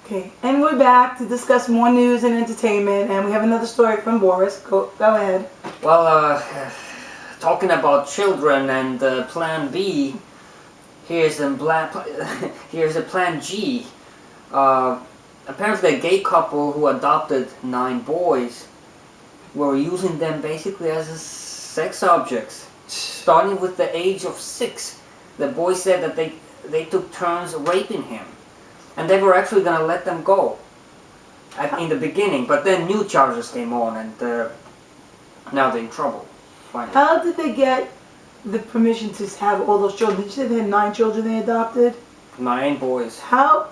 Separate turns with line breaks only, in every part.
Okay, and we're back to discuss more news and entertainment, and we have another story from Boris. Go ahead.
Well, talking about children and Plan B, here's a Plan G. Apparently, a gay couple who adopted 9 boys were using them basically as sex objects, starting with the age of 6. The boy said that they took turns raping him, and they were actually going to let them go in the beginning, but then new charges came on, and now they're in trouble. Finally.
How did they get the permission to have all those children? Did you say they had 9 children they adopted?
9 boys.
How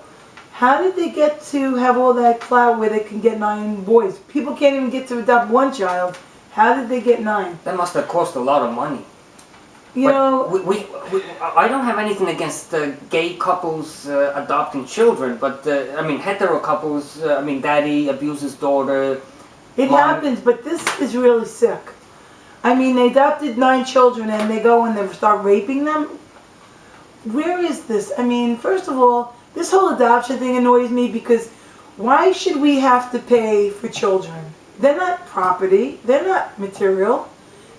did they get to have all that clout where they can get 9 boys? People can't even get to adopt 1 child. How did they get 9?
That must have cost a lot of money.
You know,
I don't have anything against gay couples adopting children, but I mean hetero couples. I mean, daddy abuses daughter.
It happens, but this is really sick. I mean, they adopted 9 children and they go and they start raping them. Where is this? I mean, first of all, this whole adoption thing annoys me because why should we have to pay for children? They're not property. They're not material.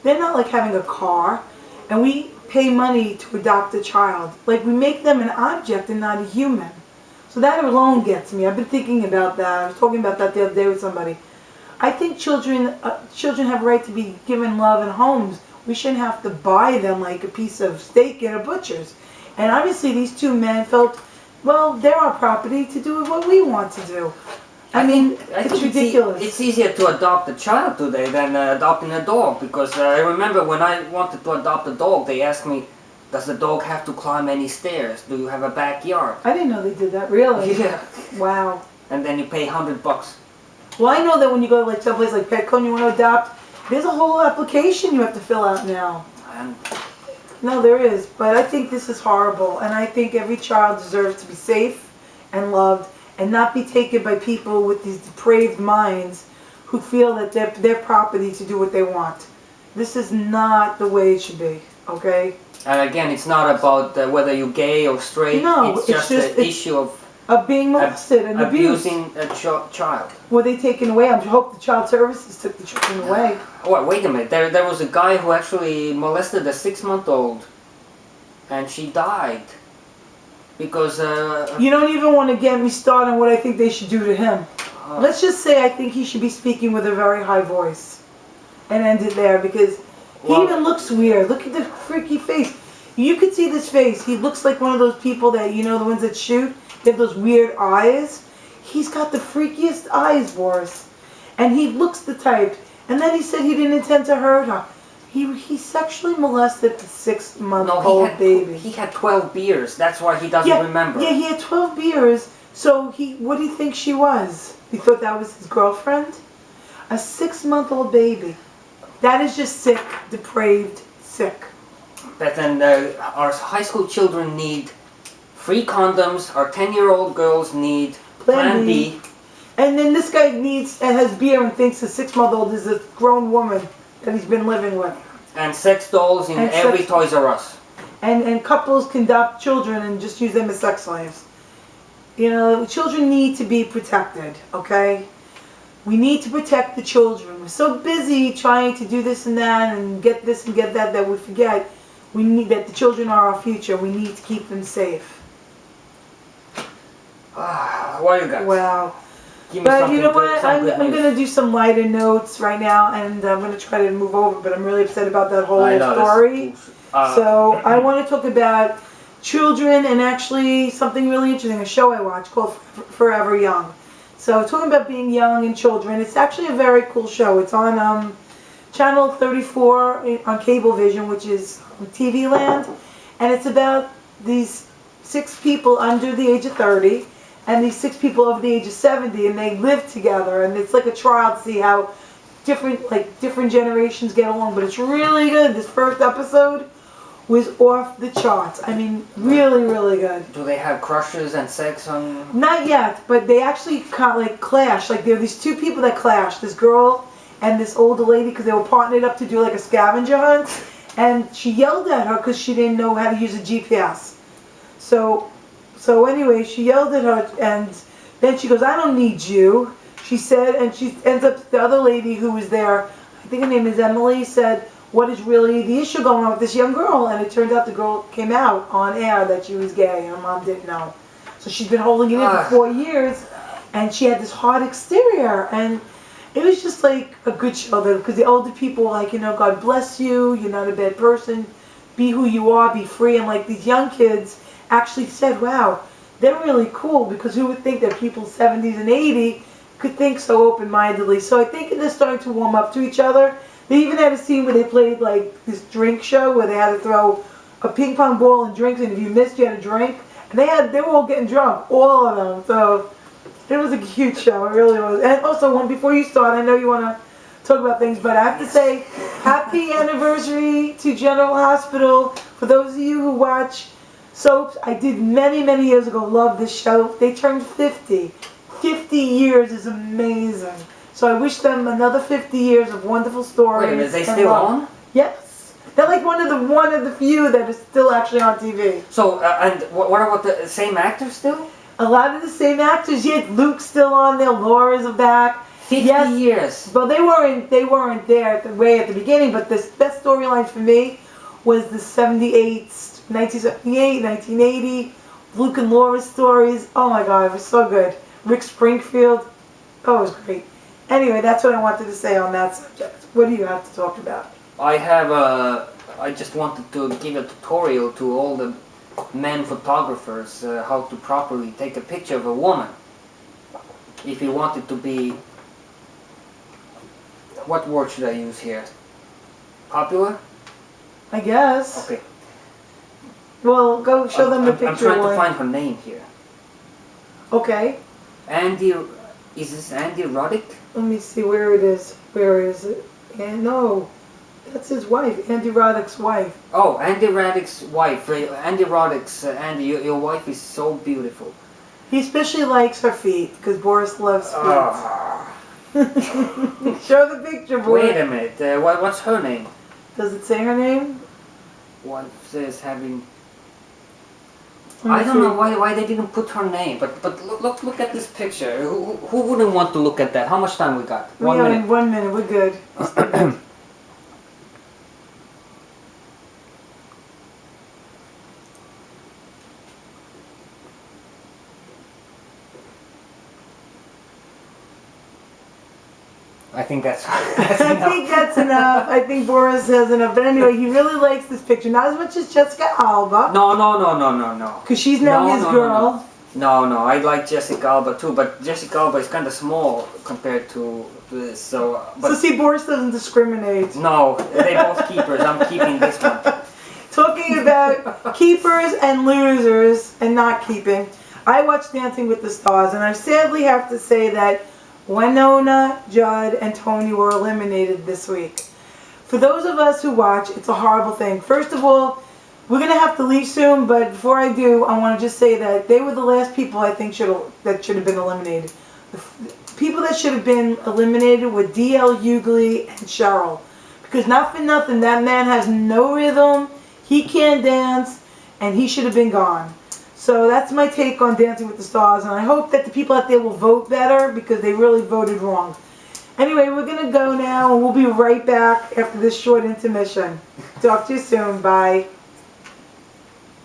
They're not like having a car. And we pay money to adopt a child. Like, we make them an object and not a human. So that alone gets me. I've been thinking about that. I was talking about that the other day with somebody. I think children have a right to be given love and homes. We shouldn't have to buy them like a piece of steak in a butcher's. And obviously these 2 men felt, well, they're our property to do what we want to do. I mean, it's ridiculous.
It's easier to adopt a child today than adopting a dog, because I remember when I wanted to adopt a dog, they asked me, does the dog have to climb any stairs? Do you have a backyard?
I didn't know they did that, really.
Yeah.
Wow.
And then you pay $100.
Well, I know that when you go to like someplace like Petco and you want to adopt, there's a whole application you have to fill out now. No, there is. But I think this is horrible. And I think every child deserves to be safe and loved and not be taken by people with these depraved minds who feel that they're their property to do what they want. This is not the way it should be, okay?
And again, it's not about whether you're gay or straight.
No,
it's just an issue of
being molested and abused.
Abusing a child.
Were they taken away? I hope the child services took the children away.
Oh, wait a minute. There was a guy who actually molested a 6-month-old, and she died. Because
you don't even want to get me started on what I think they should do to him. Let's just say I think he should be speaking with a very high voice and end it there, because he even looks weird. Look at the freaky face. You could see this face. He looks like one of those people that, you know, the ones that shoot. They have those weird eyes. He's got the freakiest eyes, Boris. And he looks the type. And then he said he didn't intend to hurt her. He sexually molested a 6-month-old baby.
He had 12 beers. That's why he doesn't remember.
Yeah, he had 12 beers. So what do you think she was? He thought that was his girlfriend? A 6-month-old baby. That is just sick, depraved, sick.
But then our high school children need free condoms. Our 10-year-old girls need Plan B.
And then this guy has beer and thinks a 6-month-old is a grown woman that he's been living with.
And sex dolls in every Toys R Us.
And couples can adopt children and just use them as sex slaves. You know, children need to be protected, okay? We need to protect the children. We're so busy trying to do this and that and get this and get that that we forget that the children are our future. We need to keep them safe.
What do you got?
Wow. But you know what? I'm going to do some lighter notes right now, and I'm going to try to move over, but I'm really upset about that whole story. So I want to talk about children and actually something really interesting, a show I watch called Forever Young. So talking about being young and children, it's actually a very cool show. It's on Channel 34 on Cablevision, which is TV land, and it's about these 6 people under the age of 30 and these 6 people over the age of 70, and they live together, and it's like a trial to see how different generations get along. But it's really good. This first episode was off the charts. I mean, really, really good.
Do they have crushes and sex on?
Not yet, but they actually clash. Like, there are these 2 people that clash. This girl and this older lady, because they were partnered up to do like a scavenger hunt, and she yelled at her because she didn't know how to use a GPS. So anyway, she yelled at her, and Then she goes, I don't need you. She said, and she ends up, the other lady who was there, I think her name is Emily, said, what is really the issue going on with this young girl? And it turned out the girl came out on air that she was gay, and her mom didn't know. So she's been holding it in for 4 years, and she had this hard exterior, and it was just like a good show, because the older people were like, God bless you, you're not a bad person, be who you are, be free, and like these young kids actually said, wow, they're really cool, because who would think that people 70s and 80 could think so open-mindedly. So I think they're starting to warm up to each other. They even had a scene where they played like this drink show where they had to throw a ping pong ball and drinks, and if you missed, you had a drink. And they were all getting drunk, all of them. So it was a cute show, it really was. And also, before you start, I know you want to talk about things, but I have to say, happy anniversary to General Hospital. For those of you who watch soaps, I did many, many years ago love this show. They turned 50. 50 years is amazing. So I wish them another 50 years of wonderful stories.
Wait a minute, they still on?
Yes. They're like one of the few that is still actually on TV.
So, and what about the same actors still?
A lot of the same actors. Yet Luke's still on there. Laura's back.
50 years.
Well, they weren't there way at the beginning, but the best storyline for me was the 1978, 1980, Luke and Laura's stories. Oh my God, it was so good. Rick Springfield. Oh, it was great. Anyway, that's what I wanted to say on that subject. What do you have to talk about?
I just wanted to give a tutorial to all the men photographers how to properly take a picture of a woman. If you want it to be, what word should I use here? Popular?
I guess.
Okay.
Well, go show them the picture.
I'm trying to find her name here.
Okay.
Is this Andy Roddick?
Let me see where it is. Where is it? And no, that's his wife, Andy Roddick's wife.
Oh, Andy Roddick's wife. Andy Roddick's, Andy, your wife is so beautiful.
He especially likes her feet, because Boris loves feet.
Oh.
Show the picture, Boris.
Wait a minute, what's her name?
Does it say her name?
What says having... I don't know why they didn't put her name, but look at this picture. Who wouldn't want to look at that? How much time we got? 1 minute.
1 minute, we're good.
I think that's
I think that's enough. I think Boris has enough. But anyway, he really likes this picture. Not as much as Jessica Alba.
No.
Because she's now his girl.
No, I like Jessica Alba too, but Jessica Alba is kind of small compared to this, so...
So see, Boris doesn't discriminate.
No, they both keepers. I'm keeping this one.
Talking about keepers and losers and not keeping, I watched Dancing with the Stars, and I sadly have to say that Winona, Judd, and Tony were eliminated this week. For those of us who watch, it's a horrible thing. First of all, we're going to have to leave soon, but before I do, I want to just say that they were the last people I think that should have been eliminated. The people that should have been eliminated were D.L. Hughley and Cheryl. Because not for nothing, that man has no rhythm, he can't dance, and he should have been gone. So that's my take on Dancing with the Stars, and I hope that the people out there will vote better, because they really voted wrong. Anyway, we're going to go now, and we'll be right back after this short intermission. Talk to you soon. Bye.